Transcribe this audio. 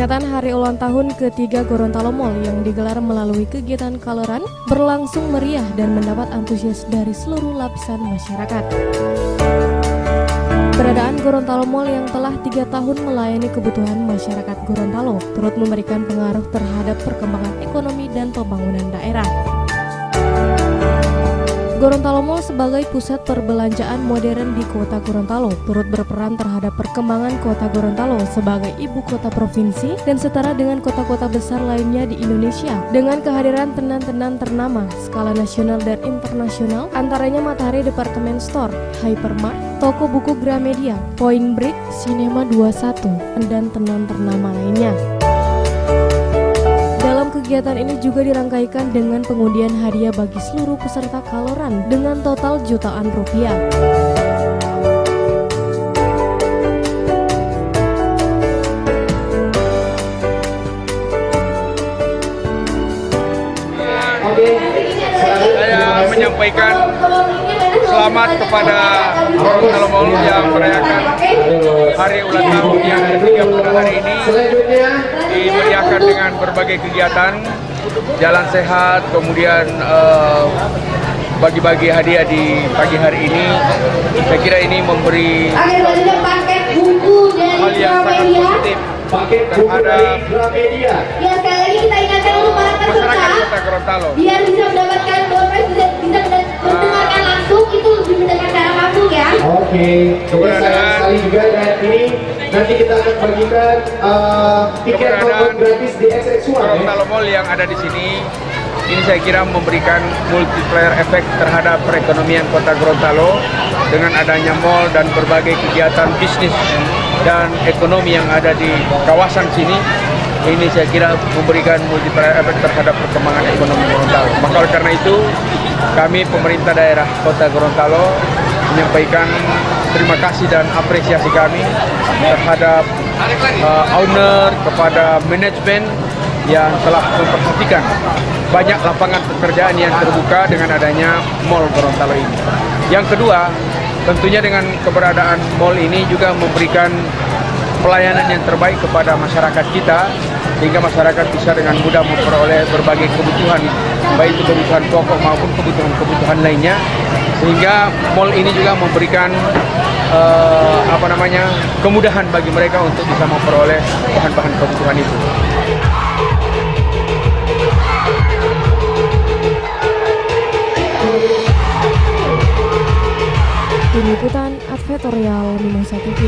Peringatan Hari Ulang Tahun ketiga Gorontalo Mall yang digelar melalui kegiatan Kaloran berlangsung meriah dan mendapat antusias dari seluruh lapisan masyarakat. Keberadaan Gorontalo Mall yang telah 3 tahun melayani kebutuhan masyarakat Gorontalo turut memberikan pengaruh terhadap perkembangan ekonomi dan pembangunan daerah. Gorontalo Mall sebagai pusat perbelanjaan modern di kota Gorontalo turut berperan terhadap perkembangan kota Gorontalo sebagai ibu kota provinsi dan setara dengan kota-kota besar lainnya di Indonesia dengan kehadiran tenan-tenan ternama skala nasional dan internasional, antaranya Matahari Department Store, Hypermart, toko buku Gramedia, Point Break, Cinema 21, dan tenan ternama lainnya. Dalam kegiatan ini juga dirangkaikan dengan pengundian hadiah bagi seluruh peserta Kaloran dengan total jutaan rupiah. Saya menyampaikan selamat kepada Gorontalo Mall yang merayakan hari ulang tahun yang ketiga pada hari ini, dimeriahkan dengan berbagai kegiatan, jalan sehat, kemudian bagi-bagi hadiah di pagi hari ini. Saya kira ini memberi hal yang sangat positif terhadap masyarakat kota Gorontalo. Biar bisa mendapatkan dompet, bisa mendengarkan langsung, itu lebih mendengarkan langsung ya. Oke, keberadaan sekali juga, dan ini nanti kita akan bagikan tiket nonton gratis di XX1. Gorontalo Mall yang ada di sini, ini saya kira memberikan multiplier efek terhadap perekonomian kota Gorontalo dengan adanya mall dan berbagai kegiatan bisnis dan ekonomi yang ada di kawasan sini. Ini saya kira memberikan multiplier efek terhadap perkembangan ekonomi Gorontalo. Maka oleh karena itu, kami pemerintah daerah kota Gorontalo menyampaikan terima kasih dan apresiasi kami terhadap owner, kepada manajemen yang telah memperhatikan banyak lapangan pekerjaan yang terbuka dengan adanya Mall Gorontalo ini. Yang kedua, tentunya dengan keberadaan mall ini juga memberikan pelayanan yang terbaik kepada masyarakat kita, sehingga masyarakat bisa dengan mudah memperoleh berbagai kebutuhan, baik itu kebutuhan pokok maupun kebutuhan lainnya, sehingga mall ini juga memberikan kemudahan bagi mereka untuk bisa memperoleh bahan-bahan kebutuhan itu. Tim Liputan Advertorial Mimosa TV.